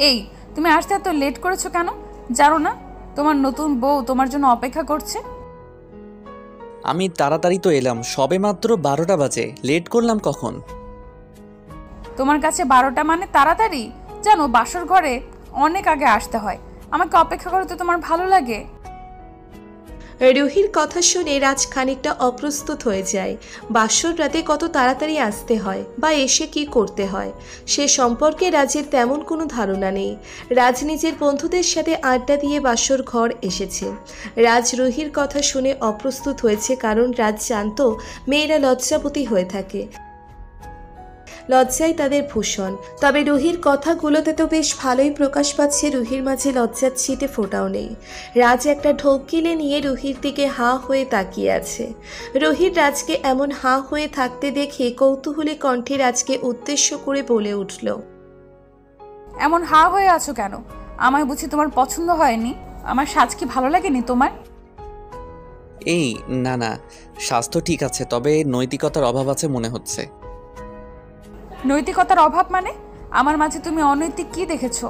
এই, তুমি আসতে এত লেট করেছো কেন? জানো না তোমার নতুন বউ তোমার জন্য অপেক্ষা করছে? আমি তাড়াতাড়ি তো এলাম, সবে মাত্র 12টা বাজে, লেট করলাম কখন? তোমার কাছে 12টা মানে তাড়াতাড়ি? জানো বাসর ঘরে অনেক আগে আসতে হয়। আমাকে অপেক্ষা করতে তোমার ভালো লাগে? রুহির কথা শুনে রাজ খানিকটা অপ্রস্তুত হয়ে যায়। বাসর রাতে কত তাড়াতাড়ি আসতে হয় বা এসে কি করতে হয় সে সম্পর্কে রাজের তেমন কোনো ধারণা নেই। রাজ নিজের বন্ধুদের সাথে আড্ডা দিয়ে বাসর ঘর এসেছে। রাজ রুহির কথা শুনে অপ্রস্তুত হয়েছে, কারণ রাজ জানত মেয়েরা লজ্জাবতী হয়ে থাকে, লজ্জাই তাদের ভূষণ। তবে রুহির কথাগুলোতে তো বেশ ভালোই প্রকাশ পাচ্ছে রুহির মাঝে লজ্জার ছিটে ফোটাও নেই। রাজ একটা ঢোক গিলে নিয়ে রুহির দিকে হাঁ হয়ে তাকিয়ে আছে। রুহির রাজকে এমন হাঁ হয়ে থাকতে দেখে কৌতূহলী কণ্ঠে রাজকে উদ্দেশ্য করে বলে উঠল, এমন হা হয়ে আছো কেন? আমায় বুঝি তোমার পছন্দ হয়নি? আমার সাজ কি ভালো লাগেনি তোমার? এই না না, স্বাস্থ্য ঠিক আছে, তবে নৈতিকতার অভাব আছে মনে হচ্ছে। নৈতিকতার অভাব মানে? আমার মাঝে তুমি অনৈতিক কি দেখেছো?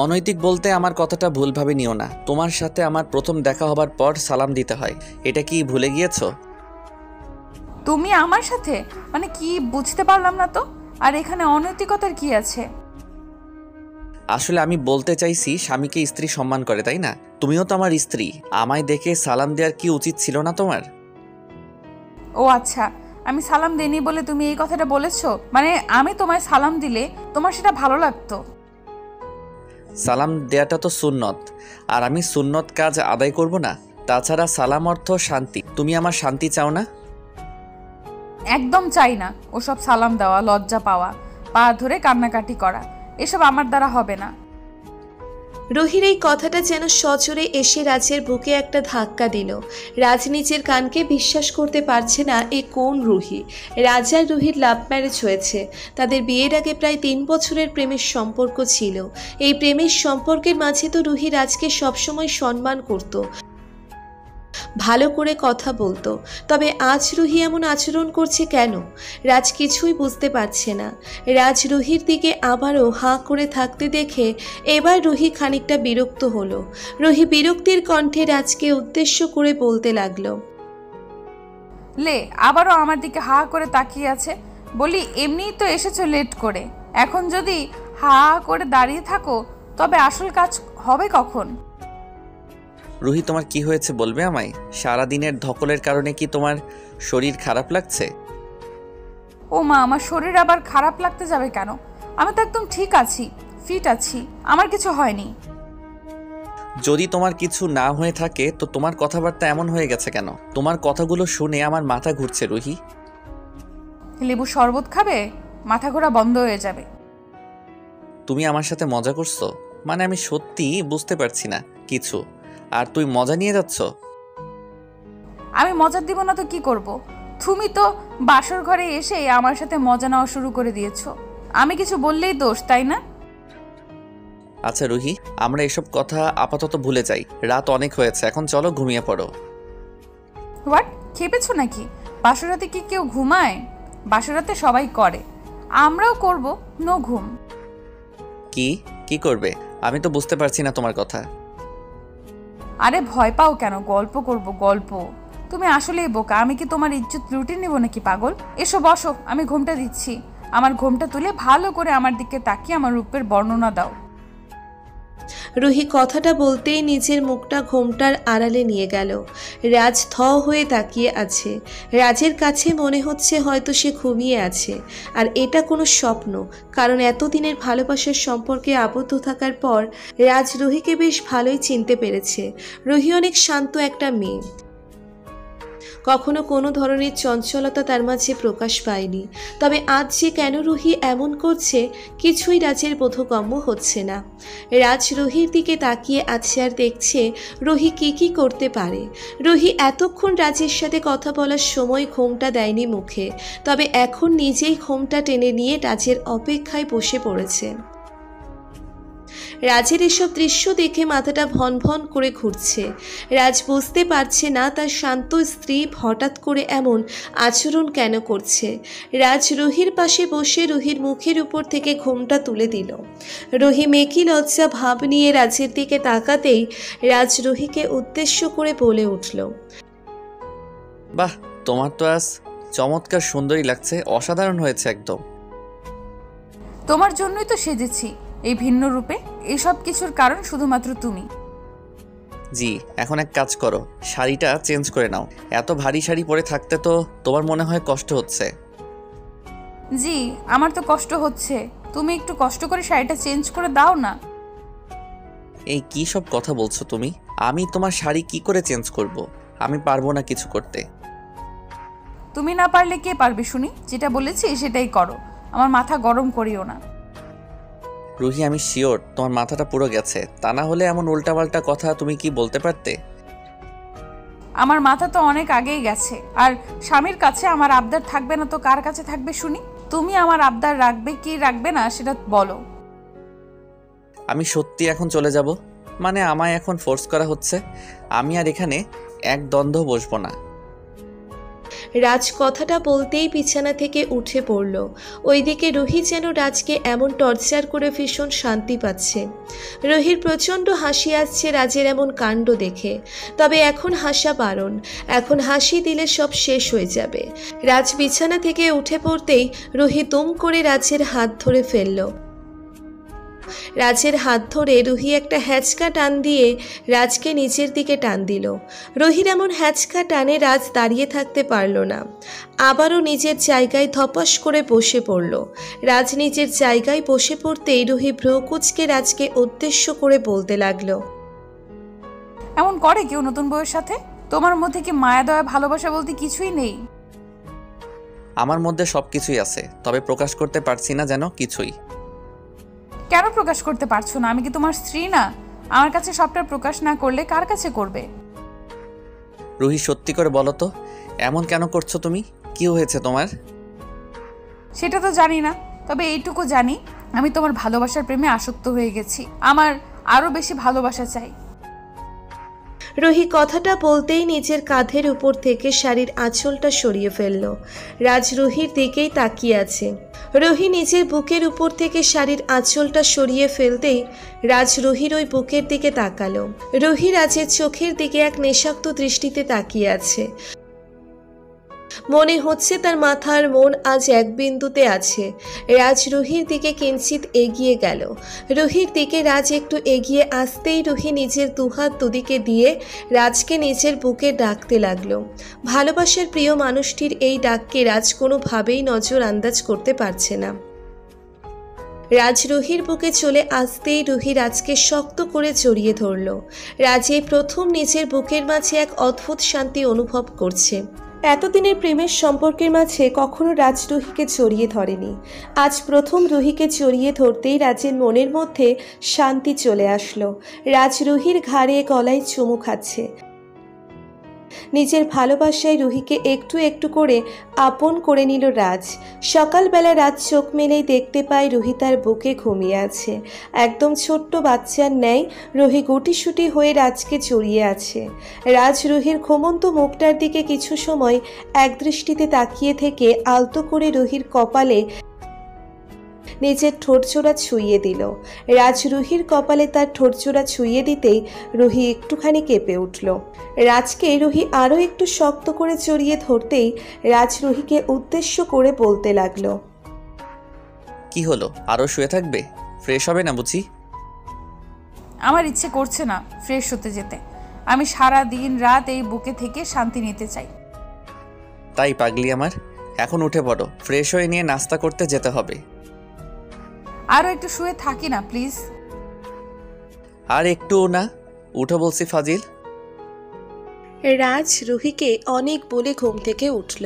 অনৈতিক বলতে আমার কথাটা ভুলভাবে নিও না। তোমার সাথে আমার প্রথম দেখা হবার পর সালাম দিতে হয়, এটা কি ভুলে গিয়েছো? তুমি আমার সাথে মানে কি বুঝতে পারলাম না তো। আর এখানে অনৈতিকতার কি আছে? আসলে আমি বলতে চাইছি, স্বামীকে স্ত্রী সম্মান করে, তাই না? তুমিও তো আমার স্ত্রী, আমায় দেখে সালাম দেওয়ার কি উচিত ছিল না তোমার? ও আচ্ছা, আমি সালাম দেইনি বলে তুমি এই কথাটা বলেছো? মানে আমি তোমায় সালাম দিলে তোমার সেটা ভালো লাগতো? সালাম দেয়াটা তো সুন্নত, আর আমি সুন্নত কাজ আদায় করব না? তাছাড়া সালাম অর্থ শান্তি, তুমি আমার শান্তি চাও না? একদম চাই না ওসব সালাম দেওয়া, লজ্জা পাওয়া, পা ধরে কান্নাকাটি করা, এসব আমার দ্বারা হবে না। রুহির এই কথাটা যেন সজোরে এসে রাজের বুকে একটা ধাক্কা দিল। রাজ নিজের কানকে বিশ্বাস করতে পারছে না, এ কোন রুহি? রাজ আর রুহির লাভ ম্যারেজ হয়েছে। তাদের বিয়ের আগে প্রায় 3 বছরের প্রেমের সম্পর্ক ছিল। এই প্রেমের সম্পর্কের মাঝে তো রুহি রাজকে সবসময় সম্মান করত, ভালো করে কথা বলতো। তবে আজ রুহি এমন আচরণ করছে কেন? রাজ কিছুই বুঝতে পারছে না। রাজ রুহির দিকে আবারও হাঁ করে থাকতে দেখে এবার রুহি খানিকটা বিরক্ত হলো। রুহি বিরক্তির কণ্ঠে রাজকে উদ্দেশ্য করে বলতে লাগলো, লে আবারও আমার দিকে হা করে তাকিয়ে আছে। বলি এমনিই তো এসেছো লেট করে, এখন যদি হা করে দাঁড়িয়ে থাকো তবে আসল কাজ হবে কখন? রুহি, তোমার কি হয়েছে বলবে আমায়? সারাদিনের ধকলের কারণে কি তোমার শরীর খারাপ লাগছে? ও মা, আমার শরীর আবার খারাপ লাগতে যাবে কেন? আমি তো একদম ঠিক আছি, ফিট আছি, আমার কিছু হয়নি। যদি তোমার কিছু না হয়ে থাকে তো তোমার কথাবার্তা এমন হয়ে গেছে কেন? তোমার কথাগুলো শুনে আমার মাথা ঘুরছে রুহি। লেবু শরবত খাবে? মাথা ঘোরা বন্ধ হয়ে যাবে। তুমি আমার সাথে মজা করছো? মানে আমি সত্যি বুঝতে পারছি না কিছু, আর তুই মজা নিয়ে যাচ্ছ? আমি মজা দিব না তো কি করব? তুমি তো বাসর ঘরে এসে আমার সাথে মজা নেওয়া শুরু করে দিয়েছো। আমি কিছু বললেই দোষ, তাই না? আচ্ছা রুহি, আমরা এসব কথা আপাতত ভুলে যাই, রাত অনেক হয়েছে, এখন চলো ঘুমিয়ে পড়ো। হোয়াট, খেপেছো নাকি? বাসরাতে কি কেউ ঘুমায়? বাসরাতে সবাই করে, আমরাও করব। নো ঘুম। কি কি করবে? আমি তো বুঝতে পারছি না তোমার কথা। আরে ভয় পাও কেন? গল্প করব, গল্প। তুমি আসলেই বোকা, আমি কি তোমার ইজ্জত লুটে নিব নাকি পাগল? এসো বসো, আমি ঘুমটা দিচ্ছি। আমার ঘুমটা তুলে ভালো করে আমার দিকে তাকিয়ে আমার রূপের বর্ণনা দাও। রুহি কথাটা বলতেই নিজের মুখটা ঘোমটার আড়ালে নিয়ে গেল। রাজ থ হয়ে তাকিয়ে আছে। রাজের কাছে মনে হচ্ছে হয়তো সে ঘুমিয়ে আছে, আর এটা কোনো স্বপ্ন। কারণ এতদিনের ভালোবাসার সম্পর্কে আবদ্ধ থাকার পর রাজ রুহিকে বেশ ভালোই চিনতে পেরেছে। রুহি অনেক শান্ত একটা মেয়ে, কখনো কোনো ধরনের চঞ্চলতা তার মাঝে প্রকাশ পায়নি। তবে আজ যে কেন রুহি এমন করছে কিছুই রাজের বোধগম্য হচ্ছে না। রাজ রুহির দিকে তাকিয়ে আছে আর দেখছে রুহি কি করতে পারে। রুহি এতক্ষণ রাজের সাথে কথা বলার সময় ঘোমটা দেয়নি মুখে, তবে এখন নিজেই ঘোমটা টেনে নিয়ে রাজের অপেক্ষায় বসে পড়েছে। রাজের এসব দৃশ্য দেখে মাথাটা ভন ভন করে ঘুরছে। রাজ বুঝতে পারছে না তার শান্ত স্ত্রী হঠাৎ করে এমন আচরণ কেন করছে। রাজ রুহির পাশে বসে রুহির মুখের উপর থেকে ঘোমটা তুলে দিল। রুহি মেকি লজ্জা ভাব নিয়ে রাজের দিকে তাকাতেই রাজ রুহিকে উদ্দেশ্য করে বলে উঠল, বাহ, তোমার তো আজ চমৎকার সুন্দরী লাগছে, অসাধারণ হয়েছে একদম। তোমার জন্যই তো সেজেছি এই ভিন্ন রূপে। এসব কিছুর কারণ শুধুমাত্র তুমি। জি, এখন এক কাজ করো, শাড়িটা চেঞ্জ করে নাও। এত ভারী শাড়ি পরে থাকতে তো তোমার মনে হয় কষ্ট হচ্ছে। জি, আমার তো কষ্ট হচ্ছে। তুমি একটু কষ্ট করে শাড়িটা চেঞ্জ করে দাও না। এই কি সব কথা বলছো তুমি? আমি তোমার শাড়ি কি করে চেঞ্জ করব? আমি পারবো না কিছু করতে। তুমি না পারলে কে পারবে শুনি? যেটা বলেছি সেটাই করো, আমার মাথা গরম করিও না। রুহি, আমি শিওর তোমার মাথাটা পুরো গেছে, তা না হলে এমন উল্টাপাল্টা কথা তুমি কি বলতে পারতে? আমার মাথা তো অনেক আগেই গেছে। আর স্বামীর কাছে আমার আবদার থাকবে না তো কার কাছে থাকবে শুনি? তুমি আমার আবদার রাখবে কি রাখবে না সেটা বলো। আমি সত্যি এখন চলে যাব, মানে আমায় এখন ফোর্স করা হচ্ছে। আমি আর এখানে এক দ্বন্দ্ব বসবো না। রাজ কথাটা বলতেই বিছানা থেকে উঠে পড়ল। ওইদিকে রুহি যেন রাজকে এমন টর্চার করে ভীষণ শান্তি পাচ্ছে। রুহির প্রচণ্ড হাসি আসছে রাজের এমন কাণ্ড দেখে। তবে এখন হাসা বারণ, এখন হাসি দিলে সব শেষ হয়ে যাবে। রাজ বিছানা থেকে উঠে পড়তেই রুহি দুম করে রাজের হাত ধরে ফেলল। রাজের হাত ধরে রুহি একটা হ্যাচকা টান দিয়ে রাজকে নিচের দিকে টান দিল। রুহির এমন হ্যাচকা টানে রাজ দাঁড়িয়ে থাকতে পারল না, আবারও নিজের জায়গায় ধপাস করে বসে পড়ল। রাজ নিজের জায়গায় বসে পড়তেই রুহি ভ্রু কুঁচকে রাজকে উদ্দেশ্য করে বলতে লাগলো, এমন করে কেউ নতুন বউয়ের সাথে? তোমার মধ্যে কি মায়া দয়া ভালোবাসা বলতে কিছুই নেই? আমার মধ্যে সব কিছুই আছে, তবে প্রকাশ করতে পারছি না যেন কিছুই। কেন প্রকাশ করতে পারছো না? আমি কি তোমার স্ত্রী না? আমার কাছে সবটা প্রকাশ না করলে কার কাছে করবে? রুহি, সত্যি করে বলো তো, এমন কেন করছো তুমি? কি হয়েছে তোমার? সেটা তো জানি না, তবে এইটুকু জানি আমি তোমার ভালোবাসার প্রেমে আসক্ত হয়ে গেছি। আমার আরো বেশি ভালোবাসা চাই। রুহি কথাটা বলতেই নিজের কাঁধের উপর থেকে শাড়ির আঁচলটা সরিয়ে ফেলল। রাজ রুহির দিকেই তাকিয়ে আছে। রুহি নিজের বুকের উপর থেকে শাড়ির আঁচলটা সরিয়ে ফেলতেই রাজ রুহির ওই বুকের দিকে তাকালো। রুহি রাজের চোখের দিকে এক নেশাক্ত দৃষ্টিতে তাকিয়ে আছে। মনে হচ্ছে তার মাথার মন আজ এক বিন্দুতে আছে। রাজ রুহির দিকে কিঞ্চিত এগিয়ে গেল। রুহির দিকে রাজ একটু এগিয়ে আসতেই রুহি নিজের দুহাত দুদিকে দিয়ে রাজকে নিজের বুকে ডাকতে লাগলো। ভালোবাসার প্রিয় মানুষটির এই ডাককে রাজ কোনোভাবেই নজর আন্দাজ করতে পারছে না। রাজ রুহির বুকে চলে আসতেই রুহি রাজকে শক্ত করে জড়িয়ে ধরল। রাজ এই প্রথম নিজের বুকের মাঝে এক অদ্ভুত শান্তি অনুভব করছে। এতদিনের প্রেমের সম্পর্কের মাঝে কখনো রাজ রুহিকে জড়িয়ে ধরেনি। আজ প্রথম রুহিকে জড়িয়ে ধরতেই রাজের মনের মধ্যে শান্তি চলে আসলো। রাজ রুহির ঘাড়ে গলায় চুমু খাচ্ছে। নিজের ভালোবাসায় রুহিকে একটু একটু করে আপন করে নিল রাজ। সকালবেলা রাজ চোখ মেলেই দেখতে পায় রুহি তার বুকে ঘুমিয়ে আছে। একদম ছোট্ট বাচ্চার ন্যায় রুহি গুটিসুটি হয়ে রাজকে জড়িয়ে আছে। রাজ রুহির ঘুমন্ত মুখটার দিকে কিছু সময় একদৃষ্টিতে তাকিয়ে থেকে আলতো করে রুহির কপালে নিজের ঠোঁটজোড়া ছুঁয়ে দিল। রাজ রুহির কপালে তার ঠোঁটজোড়া ছুঁয়ে দিতেই রুহি একটুখানি কেঁপে উঠল। রাজকে রুহি আরও একটু শক্ত করে জড়িয়ে ধরতেই রাজ রুহিকে উদ্দেশ্য করে বলতে লাগলো, কি হলো, আরও শুয়ে থাকবে? ফ্রেশ হবে না বুঝি? আমার ইচ্ছে করছে না ফ্রেশ হতে যেতে। আমি সারা দিন রাত এই বুকে থেকে শান্তি নিতে চাই। তাই পাগলি আমার, এখন উঠে পড়ো, ফ্রেশ হয়ে নিয়ে নাস্তা করতে যেতে হবে। আরও একটু শুয়ে থাকি না প্লিজ? আর একটু না, উঠো বলছি ফাজিল। রাজ রুহিকে অনেক বলে ঘুম থেকে উঠল।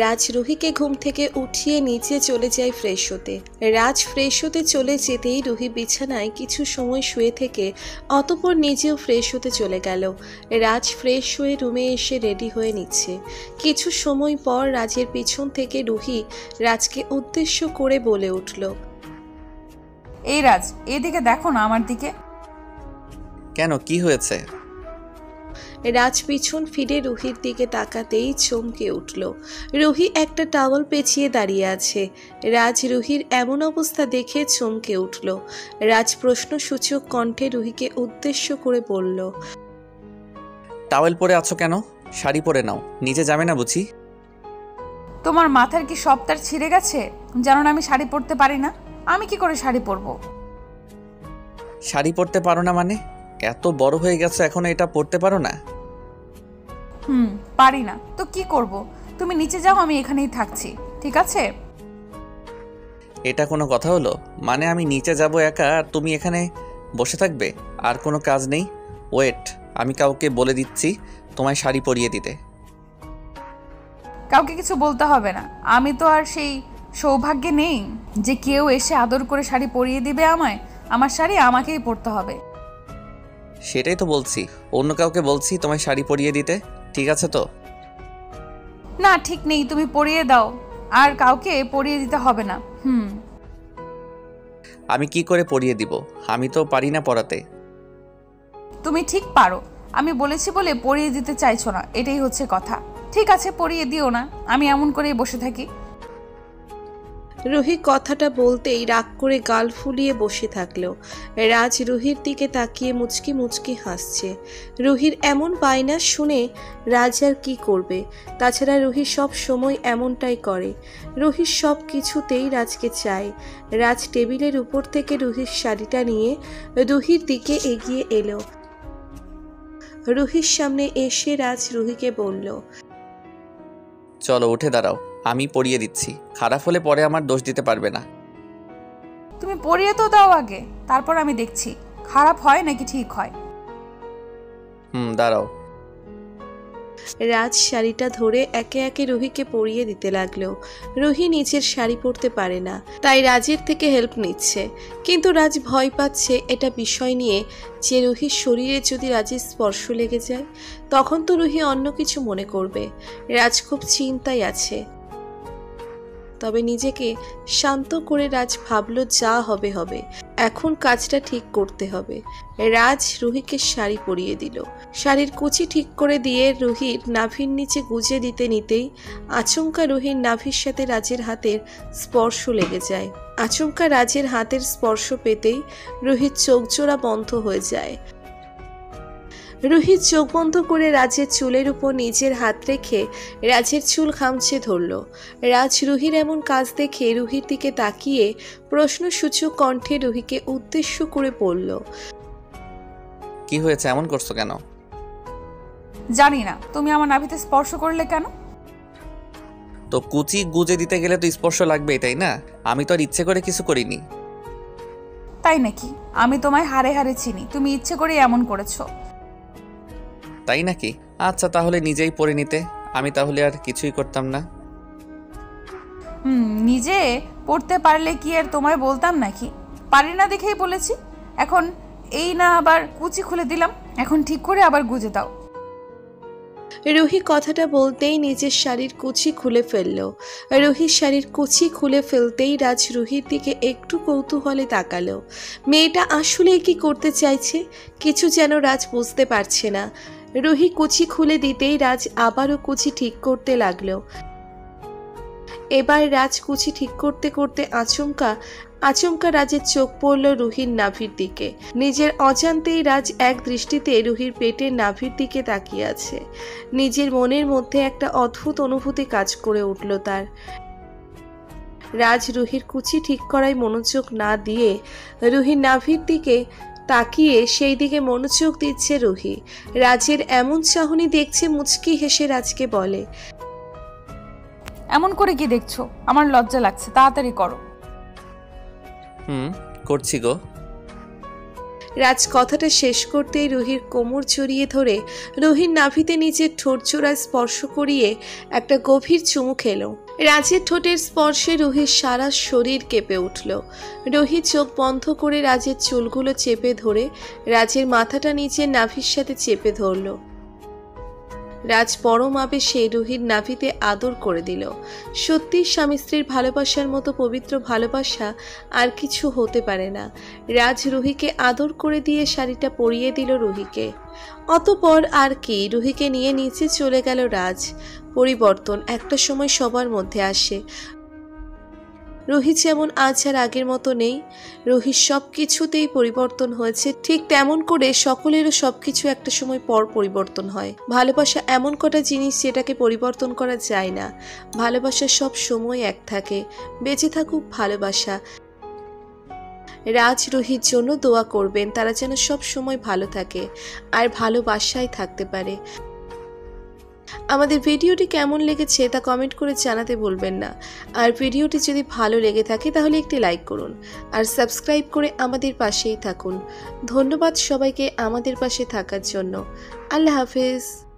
রাজ রুহিকে ঘুম থেকে উঠিয়ে নিচে চলে যায় ফ্রেশ হতে। রাজ ফ্রেশ হতে চলে যেতেই রুহি বিছানায় কিছু সময় শুয়ে থেকে অতঃপর নিজেও ফ্রেশ হতে চলে গেল। রাজ ফ্রেশ হয়ে রুমে এসে রেডি হয়ে নিচ্ছে। কিছু সময় পর রাজের পিছন থেকে রুহি রাজকে উদ্দেশ্য করে বলে উঠল, এই রাজ, এদিকে দেখো না আমার দিকে। কেন, কি হয়েছে? রাজ পিছন ফিরে রুহির দিকে তাকাতেই চমকে উঠল। রুহি একটা টাওয়াল পেঁচিয়ে দাঁড়িয়ে আছে। রাজ রুহির এমন অবস্থা দেখে চমকে উঠল। রাজ প্রশ্নসূচক কণ্ঠে রুহিকে উদ্দেশ্য করে বলল, টাওয়েল পরে আছো কেন? শাড়ি পরে নাও, নিচে যাবে না বুঝি? তোমার মাথার কি সব তার ছিঁড়ে গেছে? জানো না আমি শাড়ি পরতে পারি না? আমি কি করে শাড়ি পরবো? শাড়ি পরতে পারো না মানে? এত বড় হয়ে গেছো এখনো এটা পরতে পারো না? পারি না তো কি করব? তুমি নিচে যাও, আমি এখানেই থাকছি, ঠিক আছে? এটা কোনো কথা হলো? মানে আমি নিচে যাব একা আর তুমি এখানে বসে থাকবে? আর কোনো কাজ নেই? ওয়েট, আমি কাউকে বলে দিচ্ছি তোমায় শাড়ি পরিয়ে দিতে। কাউকে কিছু বলতে হবে না। আমি তো আর সেই সৌভাগ্যে নেই যে কেউ এসে আদর করে শাড়ি পরিয়ে দিবে আমায়। আমার শাড়ি আমাকেই পরতে হবে। সেটাই তো বলছি, অন্য কাউকে বলছি তোমায় শাড়ি পরিয়ে দিতে, ঠিক আছে তো? না, ঠিক নেই, তুমি পরিয়ে দাও। আর কাউকে পরিয়ে দিতে হবে না। আমি কি করে পরিয়ে দিব? আমি তো পারি না পরাতে। তুমি ঠিক পারো। আমি বলেছি বলে পরিয়ে দিতে চাইছো না, এটাই হচ্ছে কথা। ঠিক আছে, পরিয়ে দিও না, আমি এমন করেই বসে থাকি। রুহি কথাটা বলতেই রাগ করে গাল ফুলিয়ে বসে থাকলো। রাজ রুহির দিকে তাকিয়ে মুচকি মুচকি হাসছে। রুহির এমন বায়না শুনে রাজ আর কি করবে? তাছাড়া রুহি সব সময় এমনটাই করে। রুহির সব কিছুতেই রাজকে চায়। রাজ টেবিলের উপর থেকে রুহির শাড়িটা নিয়ে রুহির দিকে এগিয়ে এলো। রুহির সামনে এসে রাজ রুহিকে বলল, চলো উঠে দাঁড়াও, আমি পরিয়ে দিচ্ছি। খারাপ হলে পরে আমার দোষ দিতে পারবে না। তুমি পরিয়ে তো দাও আগে, তারপর আমি দেখছি খারাপ হয় নাকি ঠিক হয়। দাঁড়াও। রাজ শাড়িটা ধরে একে একে রুহিকে পরিয়ে দিতে লাগলো। রুহি নিজের শাড়ি পরতে পারে না, তাই রাজের থেকে হেল্প নিচ্ছে। কিন্তু রাজ ভয় পাচ্ছে এটা বিষয় নিয়ে যে রুহির শরীরে যদি রাজের স্পর্শ লেগে যায় তখন তো রুহি অন্য কিছু মনে করবে। রাজ খুব চিন্তায় আছে। তবে নিজেকে শান্ত করে রাজ ভাবলো যা হবে হবে, এখন কাজটা ঠিক করতে হবে। রাজ রুহিকে শাড়ি পরিয়ে দিল। শাড়ির কুচি ঠিক করে দিয়ে রুহির নাভির নিচে গুজে দিতে নিতেই আচমকা রুহির নাভির সাথে রাজের হাতের স্পর্শ লেগে যায়। আচমকা রাজের হাতের স্পর্শ পেতেই রুহির চোখ জোড়া বন্ধ হয়ে যায়। রুহি চোখ বন্ধ করে রাজের চুলের উপর নিজের হাত রেখে রাজের চুল খামচে ধরল। রাজ রুহির এমন কাজ দেখে রুহির দিকে তাকিয়ে প্রশ্নসূচক কণ্ঠে রুহিকে উদ্দেশ্য করে বলল, কি হয়েছে, এমন করছো কেন? জানি না, তুমি আমার নাভিতে স্পর্শ করলে কেন? তো কুচি গুজে দিতে গেলে তো স্পর্শ লাগবেই, তাই না? আমি তো আর ইচ্ছে করে কিছু করিনি। তাই নাকি? আমি তোমায় হাড়ে হাড়ে চিনি, তুমি ইচ্ছে করে এমন করেছো। তাই নাকি? আচ্ছা, তাহলে নিজেই পরে নিতে, আমি তাহলে আর কিছুই করতাম না। নিজে পড়তে পারলে কি আর তোমায় বলতাম নাকি? পারি না দেখেই বলেছি। এখন এই না আবার কুচি খুলে দিলাম, এখন ঠিক করে আবার গুজে দাও। রুহি কথাটা বলতেই নিজের শাড়ির কুচি খুলে ফেলল। রুহির শাড়ির কুচি খুলে ফেলতেই রাজ রুহির দিকে একটু কৌতূহলে তাকালো। মেয়েটা আসলে কি করতে চাইছে কিছু যেন রাজ বুঝতে পারছে না। রুহি কুচি খুলে দিতেই রাজ আবারও কুচি ঠিক করতে লাগলো। এবার রাজ কুচি ঠিক করতে করতে আচমকা রাজের চোখ পড়ল রুহির নাভির দিকে। নিজের অজান্তেই রাজ এক দৃষ্টিতে রুহির পেটের নাভির দিকে তাকিয়ে আছে। নিজের মনের মধ্যে একটা অদ্ভুত অনুভূতি কাজ করে উঠল তার। রাজ রুহির কুচি ঠিক করায় মনোযোগ না দিয়ে রুহির নাভির দিকে তাকিয়ে সেই দিকে মনোযোগ দিচ্ছে রুহি। রাজের এমন চাহনি দেখছে মুচকি হেসে রাজকে বলে, এমন করে কি দেখছো? আমার লজ্জা লাগছে, তাড়াতাড়ি করো। করছি গো। রাজ কথাটা শেষ করতেই রুহির কোমর জড়িয়ে ধরে রুহির নাভিতে নিজের ঠোঁট জোড়ায় স্পর্শ করিয়ে একটা গভীর চুমু খেলো। রাজের ঠোঁটের স্পর্শে রুহির সারা শরীর কেঁপে উঠল। রুহি চোখ বন্ধ করে রাজের চুলগুলো চেপে ধরে রাজের মাথাটা নিজের নাভির সাথে চেপে ধরল। রাজ পরম আবেশে রুহির নাভিতে আদর করে দিল। সত্যি স্বামী স্ত্রীর ভালোবাসার মতো পবিত্র ভালোবাসা আর কিছু হতে পারে না। রাজ রুহিকে আদর করে দিয়ে শাড়িটা পরিয়ে দিল রুহিকে। অতঃপর আর কি, রুহিকে নিয়ে নিচে চলে গেল রাজ। পরিবর্তন একটা সময় সবার মধ্যে আসে। রুহি যেমন আজ আর আগের মতো নেই, রুহির সব কিছুতেই পরিবর্তন হয়েছে, ঠিক তেমন করে সকলেরও সবকিছু একটা সময় পর পরিবর্তন হয়। ভালোবাসা এমন কটা জিনিস যেটাকে পরিবর্তন করা যায় না। ভালোবাসা সব সময় এক থাকে। বেঁচে থাকুক ভালোবাসা। রাজ রুহির জন্য দোয়া করবেন, তারা যেন সব সময় ভালো থাকে আর ভালোবাসায় থাকতে পারে। আমাদের ভিডিওটি কেমন লেগেছে তা কমেন্ট করে জানাতে ভুলবেন না। আর ভিডিওটি যদি ভালো লেগে থাকে তাহলে একটি লাইক করুন আর সাবস্ক্রাইব করে আমাদের পাশেই থাকুন। ধন্যবাদ সবাইকে আমাদের পাশে থাকার জন্য। আল্লাহ হাফেজ।